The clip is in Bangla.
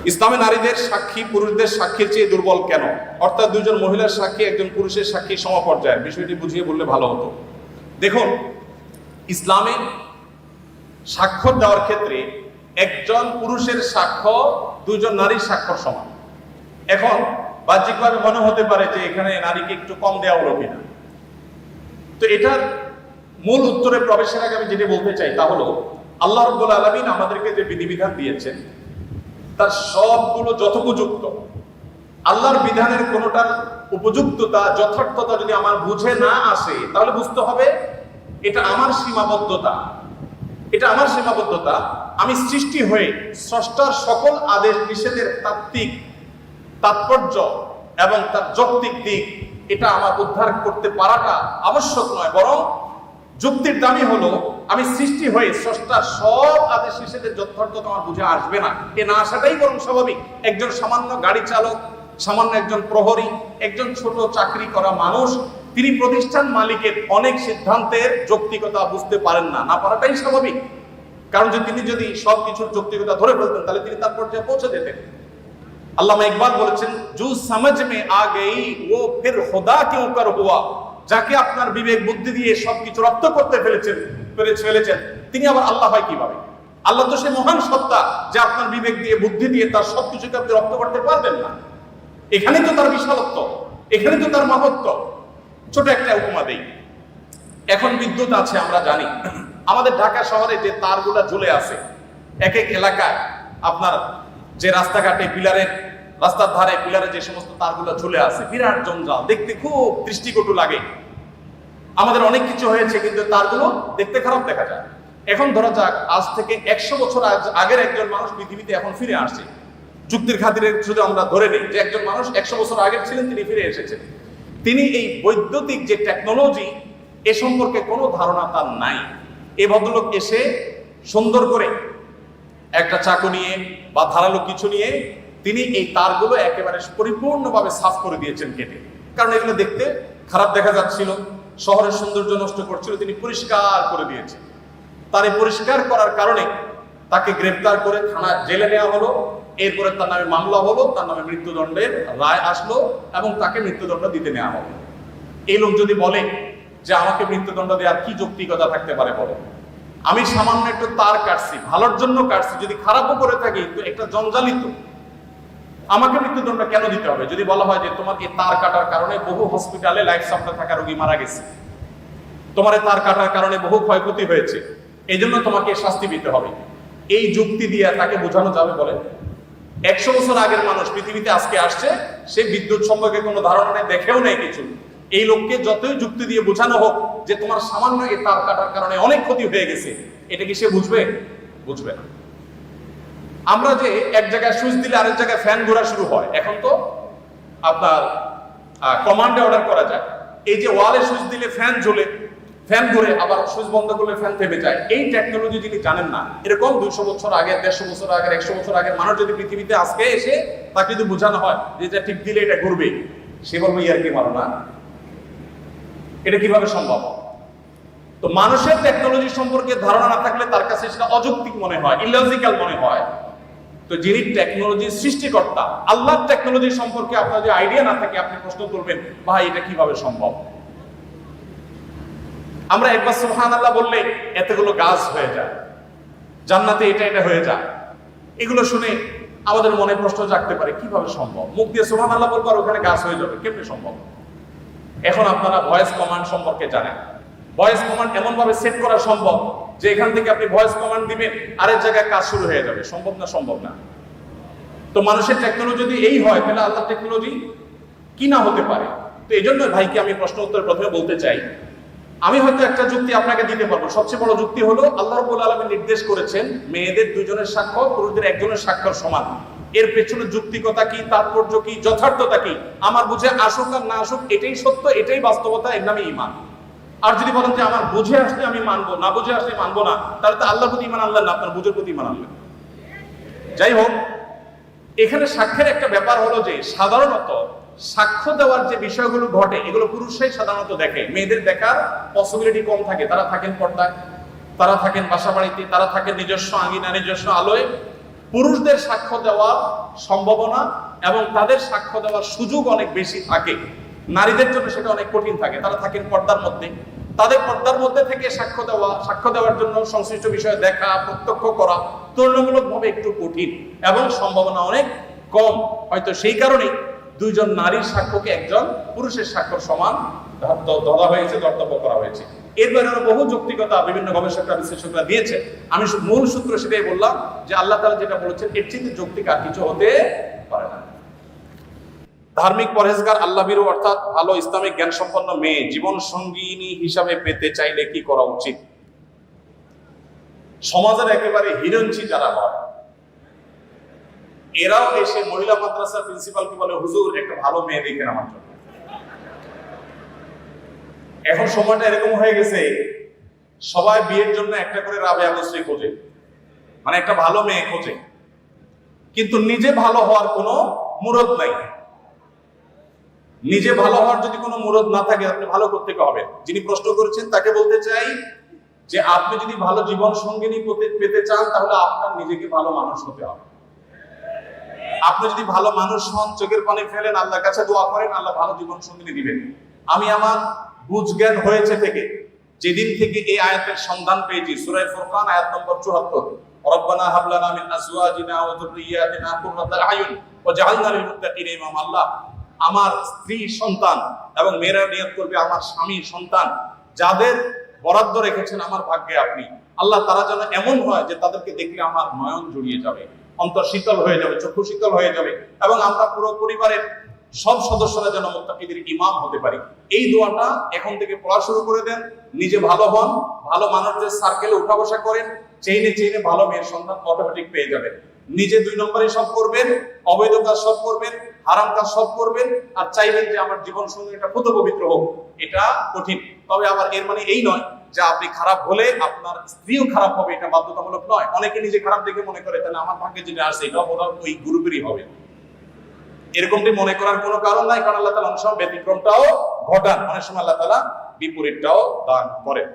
ইসলামে নারীদের সাক্ষী পুরুষদের সাক্ষীর চেয়ে দুর্বল কেন? অর্থাৎ দুজন মহিলার সাক্ষী একজন পুরুষের সাক্ষী সমপর্যায়ের, বিষয়টি বুঝিয়ে বললে ভালো হতো। দেখুন, ইসলামে সাক্ষ্য দেওয়ার ক্ষেত্রে একজন পুরুষের সাক্ষ্য দুজন নারীর সাক্ষ্য সমান। এখন বাহ্যিকভাবে মনে হতে পারে যে এখানে নারীকে একটু কম দেওয়া হলো কিনা। তো এটার মূল উত্তরে প্রবেশের আগে আমি যেটা বলতে চাই তা হলো, আল্লাহ রাব্বুল আলামিন আমাদেরকে যে বিধিবিধান দিয়েছেন তার সবগুলো যথোপযুক্ত। আল্লাহর বিধানের কোনোটার উপযুক্ততা যথার্থতা যদি আমার বুঝে না আসে, তাহলে বুঝতে হবে এটা আমার সীমাবদ্ধতা। এটা আমার সীমাবদ্ধতা। আমি সৃষ্টি হয়ে স্রষ্টার সকল আদেশ নিষেধের তাত্ত্বিক তাৎপর্য এবং তার যৌক্তিক দিক এটা আমার উদ্ধার করতে পারাটা আবশ্যক নয়, বরং যুক্তির দামই হলো আমি সৃষ্টি হয়ে স্রষ্টার সব আদেশ নিষেধের যথার্থতা আমার বুঝে আসবে না, এ না আসাটাই বরং স্বাভাবিক। একজন সামান্য গাড়ি চালক, সামান্য একজন প্রহরী, একজন ছোট চাকরি করা মানুষ, তিনি প্রতিষ্ঠান মালিকের অনেক সিদ্ধান্তের যৌক্তিকতা বুঝতে পারেন না, না পারাটাই স্বাভাবিক। কারণ তিনি যদি সবকিছুর যৌক্তিকতা ধরে ফেলতেন তাহলে তিনি তার পর্যায়ে পৌঁছে যেতেন। আল্লামা ইকবাল বলেছেন, জু সমঝ মে আ গই ও ফির খুদা কিউ কর হুয়া। যাকে আপনার বিবেক বুদ্ধি দিয়ে সবকিছু রপ্ত করতে ফেলেছেন তিনি আবার আল্লাহ হয় কিভাবে? আল্লাহ তো সে মহান সত্তা যে আপনার বিবেক দিয়ে বুদ্ধি দিয়ে তার সবকিছুকে আপনি রপ্ত করতে পারবেন না। এখানেই তো তার বিশালত্ব, এখানে তো তার মহত্ব। ছোট একটা উপমা দেই। এখন বিদ্যুৎ আছে আমরা জানি, আমাদের ঢাকা শহরে যে তারগুলা ঝুলে আছে এক এক এলাকায়, আপনার যে রাস্তাঘাটে রাস্তার ধারে পিলারে যে সমস্ত তারগুলো ঝুলে আছে, বিরাট জঞ্জাল, দেখতে খুব দৃষ্টিকটু লাগে। আমাদের অনেক কিছু হয়েছে কিন্তু তারগুলো দেখতে খারাপ দেখা যায়। এখন ধরা যাক আজ থেকে 100 বছর আগের একজন মানুষ পৃথিবীতে এখন ফিরে আসছে। যুক্তির খাতিরে শুধু আমরা ধরে নিই যে একজন মানুষ 100 বছর আগের ছিলেন, তিনি ফিরে এসেছেন। তিনি এই বৈদ্যুতিক যে টেকনোলজি এ সম্পর্কে কোনো ধারণা তার নাই। এই ভদ্রলোক এসে সুন্দর করে একটা চাকু নিয়ে বা ধারালো কিছু নিয়ে তিনি এই তারগুলো একেবারে পরিপূর্ণভাবে সাফ করে দিয়েছেন কেটে। কারণ এগুলো দেখতে খারাপ দেখা যাচ্ছিল, শহরের সৌন্দর্য নষ্ট করছিল, তিনি পরিষ্কার করে দিয়েছেন। তার এই পরিষ্কার করার কারণে তাকে গ্রেফতার করে থানা জেলে নেওয়া হলো। এরপরে তার নামে মামলা হলো, তার নামে মৃত্যুদণ্ডের রায় আসলো এবং তাকে মৃত্যুদণ্ড দিতে নেওয়া হলো। এই লোক যদি বলে যে আমাকে মৃত্যুদণ্ড দেওয়ার কি যৌক্তিকতা থাকতে পারে বলো? আমি সামান্য একটু তার কাটছি, ভালোর জন্য কাটছি, যদি খারাপও করে থাকি তো একটা জঞ্জালিত, আমাকে মৃত্যুদণ্ড কেন দিতে হবে? যদি বলা হয় যে তোমার এই তার কাটার কারণে বহু হসপিটালে লাইফ সাপোর্টে থাকা রোগী মারা গেছে, তোমার এই তার কাটার কারণে বহু ক্ষয়ক্ষতি হয়েছে, এই জন্য তোমাকে শাস্তি দিতে হবে, এই যুক্তি দিয়ে তাকে বোঝানো যাবে? বলে 100 বছর আগের মানুষ পৃথিবীতে আজকে আসছে, সে বিদ্যুৎ সম্পর্কে কোনো ধারণা নেই, দেখেও নেই কিছু। এই লোককে যতই যুক্তি দিয়ে বোঝানো হোক যে তোমার সামান্য এই তার কাটার কারণে অনেক ক্ষতি হয়ে গেছে, এটা কি সে বুঝবে? বুঝবে না। আমরা যে এক জায়গায় সুইচ দিলে আরেক জায়গায় ফ্যান ঘোরা শুরু হয়, এখন তো আপনার কমান্ডে অর্ডার করা যায়। এই যে ওয়ালে সুইচ দিলে ফ্যান ঝোলে, ফ্যান ঘুরে, আবার সুইচ বন্ধ করলে ফ্যান থেমে যায়, এই টেকনোলজি যিনি জানেন না, এরকম 200 বছর আগের, 150 বছর আগের, 100 বছর আগের মানুষ যদি পৃথিবীতে আজকে এসে তাকে যদি বোঝানো হয় যে এটা টিপ দিলে এটা ঘুরবে, সে বলবে ইয়ার কি মারো না, এটা কিভাবে সম্ভব? তো মানুষের টেকনোলজি সম্পর্কে ধারণা না থাকলে তার কাছে সেটা অযৌক্তিক মনে হয়, ইলজিক্যাল মনে হয়। তো যিনি টেকনোলজির সৃষ্টিকর্তা, আল্লাহর টেকনোলজি সম্পর্কে আপনার যে আইডিয়া না থাকে, আপনি প্রশ্ন করবেন ভাই এটা কিভাবে সম্ভব? আমরা একবার সুবহানাল্লাহ বললে এতগুলো গাছ হয়ে যায়, জান্নাতে এটা এটা হয়ে যায়, এগুলো শুনে আমাদের মনে প্রশ্ন জাগতে পারে কিভাবে সম্ভব? মুখ দিয়ে সুবহানাল্লাহ বলবো আর ওখানে গাছ হয়ে যাবে, কেমনে সম্ভব? এখন আপনারা ভয়েস কমান্ড সম্পর্কে জানেন। ভয়েস কমান্ড এমন ভাবে সেট করা সম্ভব যে এখান থেকে আপনি ভয়েস কমান্ড দিবেন, আরেক জায়গায় কাজ শুরু হয়ে যাবে। সম্ভব না? সম্ভব না। তো মানুষের টেকনোলজি যদি এই হয়, তাহলে আল্লাহর টেকনোলজি কি না হতে পারে? তো এই জন্য ভাইকে আমি প্রশ্ন উত্তর প্রথমে বলতে চাই, আমি হয়তো একটা যুক্তি আপনাকে দিতে পারবো। সবচেয়ে বড় যুক্তি হলো আল্লাহ রাব্বুল আলামিন নির্দেশ করেছেন মেয়েদের 2 জনের সাক্ষ্য পুরুষদের 1 জনের সাক্ষ্যের সমান। এর পেছনে যুক্তিকতা কি, তাৎপর্য কি, যথার্থতা কি, আমার বুঝে আসুক আর না আসুক, এটাই সত্য, এটাই বাস্তবতা, এর নামে ঈমান। আর যদি বলেন যে আমার বুঝে আসলে আমি মানবো, না বুঝে আসলে মানবো না, তাহলে তো আল্লাহর প্রতি ঈমান আনলেন না, আপনার বুঝের প্রতি ঈমান আনলেন। যাই হোক, এখানে সাক্ষ্যের একটা ব্যাপার হলো যে সাধারণত সাক্ষ্য দেওয়ার যে বিষয়গুলো ঘটে এগুলো পুরুষরাই সাধারণত দেখে, মেয়েদের দেখার পসিবিলিটি কম থাকে। তারা থাকেন পর্দায়, তারা থাকেন বাসা বাড়িতে, তারা থাকেন নিজস্ব আঙ্গিনা, নিজস্ব আলোয়, পুরুষদের সাক্ষ্য দেওয়ার সম্ভাবনা এবং তাদের সাক্ষ্য দেওয়ার সুযোগ অনেক বেশি থাকে, নারীদের জন্য সেটা অনেক কঠিন থাকে। তারা থাকেন পর্দার মধ্যে, তাদের পর্দার মধ্যে থেকে সাক্ষ্য দেওয়ার জন্য সংশ্লিষ্ট বিষয়ে দেখা, প্রত্যক্ষ করা তুলনামূলকভাবে একটু কঠিন এবং সম্ভাবনা অনেক কম। হয়তো সেই কারণেই দুইজন নারীর সাক্ষ্যকে একজন পুরুষের সাক্ষ্যর সমান ধরা হয়েছে, ধর্তব্য করা হয়েছে। এর বাইরে বহু যৌক্তিকতা বিভিন্ন গবেষকরা, বিশ্লেষকরা দিয়েছে। আমি মূল সূত্র সেটাই বললাম যে আল্লাহ তাআলা যেটা বলেছেন এর চেয়ে যৌক্তিক আর কিছু হতে পারে না। ধার্মিক, পরহেজগার, আল্লাহভীরু অর্থাৎ ভালো ইসলামিক জ্ঞান সম্পন্ন মেয়ে জীবন সঙ্গিনী হিসাবে পেতে চাইলে কি করা উচিত? সমাজের একেবারে হিরঞ্চি যারা হয়, এরাও এসে মহিলা মাদ্রাসার প্রিন্সিপালকে বলে, হুজুর একটা ভালো মেয়ে দেখেন আমার জন্য। এখন সময়টা এরকম হয়ে গেছে, সবাই বিয়ের জন্য একটা করে রাবেয়া মুসরি খোঁজে, মানে একটা ভালো মেয়ে খোঁজে, কিন্তু নিজে ভালো হওয়ার কোনো মুরদ নাই। নিজে ভালো হওয়ার যদি কোনো মুরদ না থাকে, আপনি ভালো করতে হবে। যিনি প্রশ্ন করেছেন তাকে বলতে চাই যে আপনি যদি ভালো জীবন সঙ্গিনী পেতে চান, তাহলে আপনার নিজেকে ভালো মানুষ হতে হবে। আপনি যদি ভালো মানুষ হন, চোখের পানি ফেলেন, আল্লাহর কাছে দোয়া করেন, আল্লাহ ভালো জীবন সঙ্গিনী দিবেন। আমি আমার বুঝ জ্ঞান হয়েছে থেকে, যেদিন থেকে এই আয়াতের সন্ধান পেয়েছি, সূরা ফুরকান আয়াত নম্বর ৭৪, রব্বানা হাব লানা মিন আজওয়াজিনা ওয়া যুররিয়াতিনা কুররাতা আয়ুন ওয়াজআলনা লিল মুত্তাকিনা ইমামা। আল্লাহ আমার স্ত্রী সন্তান এবং মেয়েরা নিয়ত করবে আমার স্বামী সন্তান, যাদের বরাদ্দ রেখেছেন আমার ভাগ্যে আপনি, আল্লাহ তারা যেন এমন হয় যে তাদেরকে দেখলে আমার নয়ন জুড়িয়ে যাবে, অন্তর শীতল হয়ে যাবে, চক্ষু শীতল হয়ে যাবে, এবং আমরা পুরো পরিবারের সব সদস্যরা যেন মুত্তাকিদের ইমাম হতে পারি। এই দোয়াটা এখন থেকে পড়া শুরু করে দেন। নিজে ভালো হন, ভালো মানুষদের সার্কেলে উঠা বসা করেন, চেইনে চেইনে ভালো মেয়ের সন্তান অটোমেটিক পেয়ে যাবেন। নিজে ২ নম্বরে সব করবেন, অবৈধ কাজ সব করবেন, হারাম কাজ সব করবেন, আর চাইবেন যে আমার জীবন সঙ্গী এটা পুত পবিত্র হোক। এটা কঠিন, তবে আবার এর মানে এই নয় যে আপনি খারাপ হলে আপনার স্ত্রীও খারাপ হবে, এটা বাধ্যতামূলক নয়। অনেকে নিজে খারাপ দেখে মনে করে তাহলে আমার ভাগ্যে যেটা আসছে এটা ওই গ্রুপেরই হবে, এরকমটি মনে করার কোনো কারণ নাই। কারণ আল্লাহ তাআলা অনেক সময় ব্যতিক্রমটাও ঘটান, অনেক সময় আল্লাহ তাআলা বিপরীতটাও দান করেন।